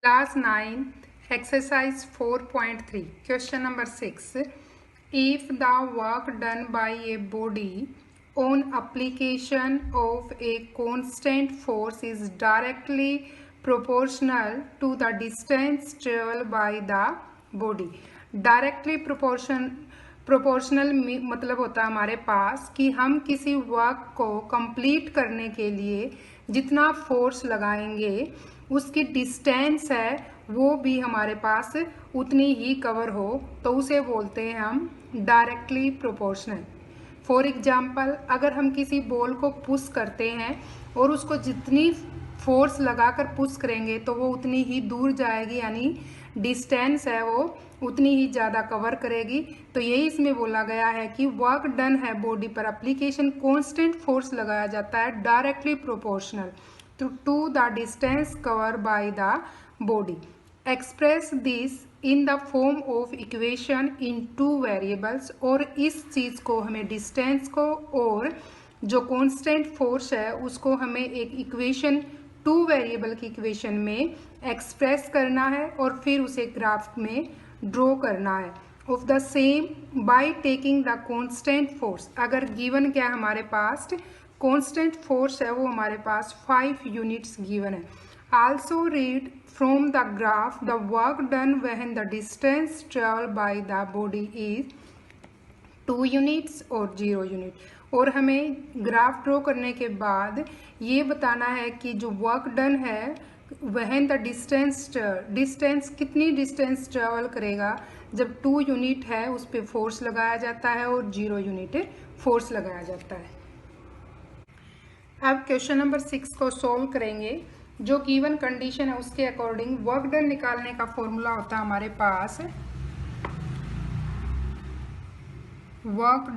Class 9, exercise 4.3, question number 6. If the work done by a body on application of a constant force is directly proportional to the distance traveled by the body. Directly proportional मतलब होता है हमारे पास कि हम किसी work को complete करने के लिए जितना फोर्स लगाएंगे उसकी डिस्टेंस है वो भी हमारे पास उतनी ही कवर हो, तो उसे बोलते हैं हम डायरेक्टली प्रोपोर्शनल। फॉर एग्जाम्पल, अगर हम किसी बॉल को पुश करते हैं और उसको जितनी फोर्स लगाकर पुश करेंगे तो वो उतनी ही दूर जाएगी, यानी डिस्टेंस है वो उतनी ही ज़्यादा कवर करेगी। तो यही इसमें बोला गया है कि वर्क डन है बॉडी पर एप्लीकेशन कांस्टेंट फोर्स लगाया जाता है directly proportional to the distance cover by the body. Express this in the form of equation in two variables. और इस चीज़ को हमें डिस्टेंस को और जो कांस्टेंट फोर्स है उसको हमें एक इक्वेशन टू वेरिएबल की इक्वेशन में एक्सप्रेस करना है और फिर उसे ग्राफ में ड्रॉ करना है of the same by taking the constant force. अगर गिवन क्या हमारे पास कांस्टेंट फोर्स है वो हमारे पास 5 यूनिट्स गिवन है। Also read from the graph the work done when the distance travel by the body is 2 units और 0 यूनिट। और हमें ग्राफ ड्रॉ करने के बाद ये बताना है कि जो वर्क डन है वहन द डिस्टेंस कितनी डिस्टेंस ट्रेवल करेगा जब 2 यूनिट है उस पर फोर्स लगाया जाता है और 0 यूनिट फोर्स लगाया जाता है। अब क्वेश्चन नंबर 6 को सॉल्व करेंगे। जो गिवन कंडीशन है उसके अकॉर्डिंग वर्क डन निकालने का फॉर्मूला होता है हमारे पास वर्क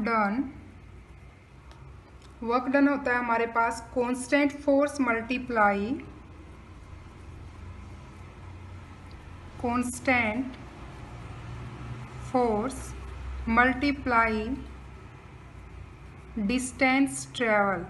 डन होता है हमारे पास constant force multiply constant force multiply distance travel.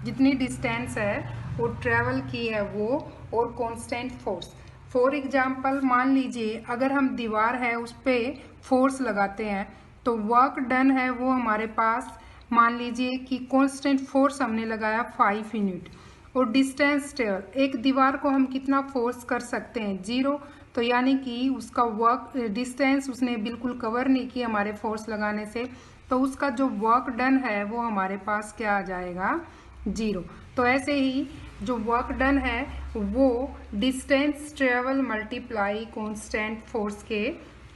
जितनी डिस्टेंस है वो ट्रेवल की है वो और कांस्टेंट फोर्स। फॉर एग्जांपल, मान लीजिए अगर हम दीवार है उस पर फोर्स लगाते हैं तो वर्क डन है वो हमारे पास मान लीजिए कि कांस्टेंट फोर्स हमने लगाया 5 यूनिट और डिस्टेंस ट्रेवल, एक दीवार को हम कितना फोर्स कर सकते हैं 0, तो यानी कि उसका वर्क डिस्टेंस उसने बिल्कुल कवर नहीं की हमारे फोर्स लगाने से, तो उसका जो वर्क डन है वो हमारे पास क्या आ जाएगा 0। तो ऐसे ही जो वर्क डन है वो distance travel multiply constant force के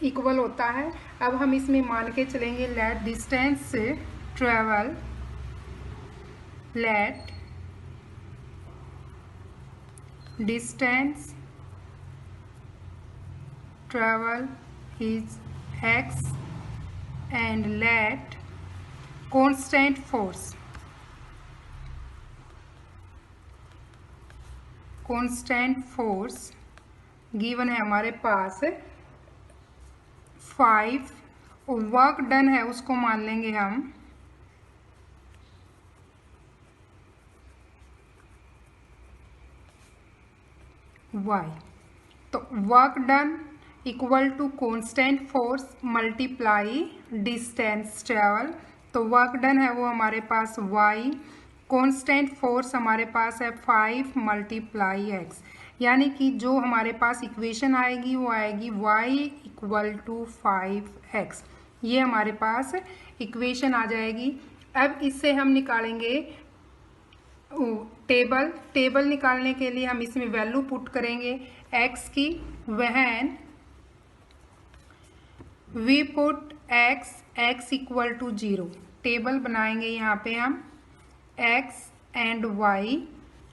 इक्वल होता है। अब हम इसमें मान के चलेंगे let distance travel is x and let constant force given है हमारे पास 5। वर्क डन है उसको मान लेंगे हम y। तो work done equal to constant force multiply distance travel. तो वर्क डन है वो हमारे पास y, कांस्टेंट फोर्स हमारे पास है 5 मल्टीप्लाई x, यानी कि जो हमारे पास इक्वेशन आएगी वो आएगी y इक्वल टू 5x। ये हमारे पास इक्वेशन आ जाएगी। अब इससे हम निकालेंगे टेबल निकालने के लिए हम इसमें वैल्यू पुट करेंगे x की, when we put x equal to 0। Table बनाएंगे यहाँ पे हम x एंड y।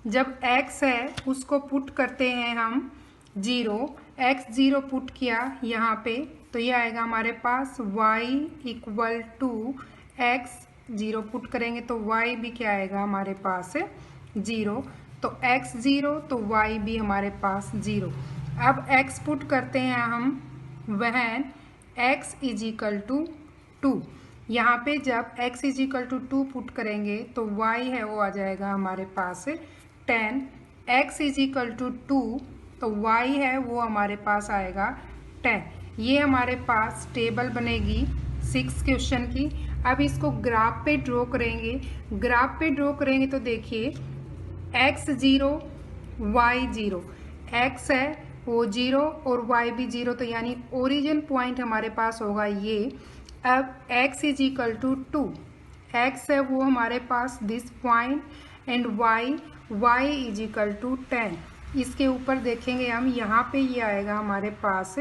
जब x है उसको पुट करते हैं हम 0, x 0 पुट किया यहाँ पे तो ये आएगा हमारे पास y equal to x 0 put करेंगे तो y भी क्या आएगा हमारे पास 0। तो x 0 तो y भी हमारे पास 0। अब x पुट करते हैं हम वहन x इज इक्वल टू 2। यहाँ पे जब x is equal to 2 put करेंगे तो y है वो आ जाएगा हमारे पास 10, x इज इक्वल टू 2 तो y है वो हमारे पास आएगा 10। ये हमारे पास टेबल बनेगी 6 क्वेश्चन की। अब इसको ग्राफ पे ड्रॉ करेंगे। ग्राफ पे ड्रॉ करेंगे तो देखिए x 0 y 0, x है वो 0 और y भी 0, तो यानी ओरिजिन पॉइंट हमारे पास होगा ये। अब x is equal to 2, x है वो हमारे पास this point and y is equal to 10। इसके ऊपर देखेंगे हम, यहाँ पे ये आएगा हमारे पास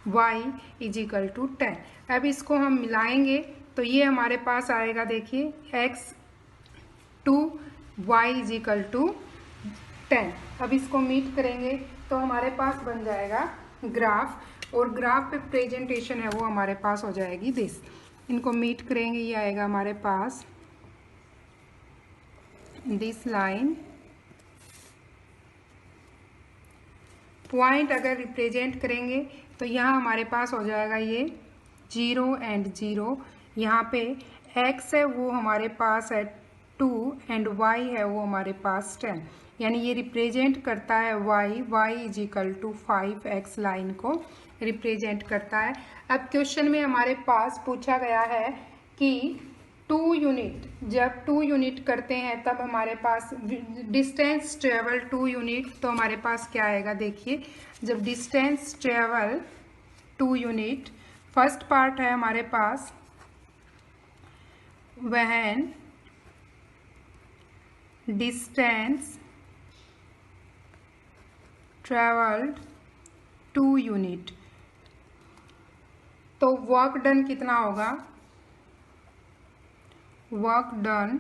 y इज इक्वल टू 10। अब इसको हम मिलाएंगे तो ये हमारे पास आएगा, देखिए x 2 y is equal to 10। अब इसको मीट करेंगे तो हमारे पास बन जाएगा ग्राफ, और ग्राफ पे प्रेजेंटेशन है वो हमारे पास हो जाएगी दिस। इनको मीट करेंगे, ये आएगा हमारे पास दिस लाइन। पॉइंट अगर रिप्रेजेंट करेंगे तो यहाँ हमारे पास हो जाएगा ये 0 एंड 0। यहाँ पे x है वो हमारे पास है 2 एंड y है वो हमारे पास 10, यानी ये रिप्रेजेंट करता है y is equal to 5x line को रिप्रेजेंट करता है। अब क्वेश्चन में हमारे पास पूछा गया है कि 2 यूनिट, जब 2 यूनिट करते हैं तब हमारे पास डिस्टेंस ट्रेवल 2 यूनिट, तो हमारे पास क्या आएगा, देखिए जब distance travel 2 unit, first part है हमारे पास व्हेन डिस्टेंस ट्रेवल्ड 2 यूनिट, तो वर्क डन कितना होगा, वर्क डन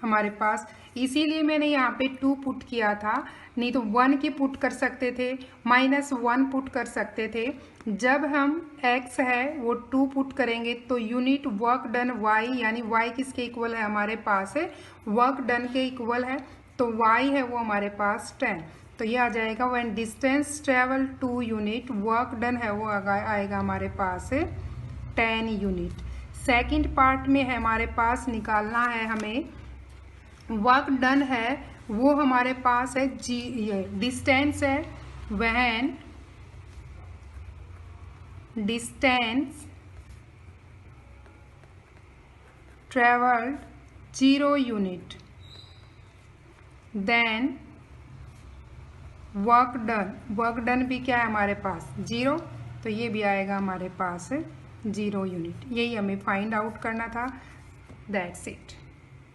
हमारे पास, इसीलिए मैंने यहाँ पे 2 पुट किया था, नहीं तो 1 की पुट कर सकते थे, -1 पुट कर सकते थे। जब हम x है वो 2 पुट करेंगे तो यूनिट वर्क डन y, यानी y किसके इक्वल है हमारे पास है, वर्क डन के इक्वल है, तो y है वो हमारे पास 10। तो ये आ जाएगा when distance travel 2 unit, work done है वो आएगा हमारे पास 10 यूनिट। सेकंड पार्ट में है हमारे पास निकालना है हमें, वर्क डन है वो हमारे पास है ये डिस्टेंस है, when distance travelled 0 unit, then work done भी क्या है हमारे पास 0, तो ये भी आएगा हमारे पास 0 यूनिट। यही हमें फाइंड आउट करना था। That's it.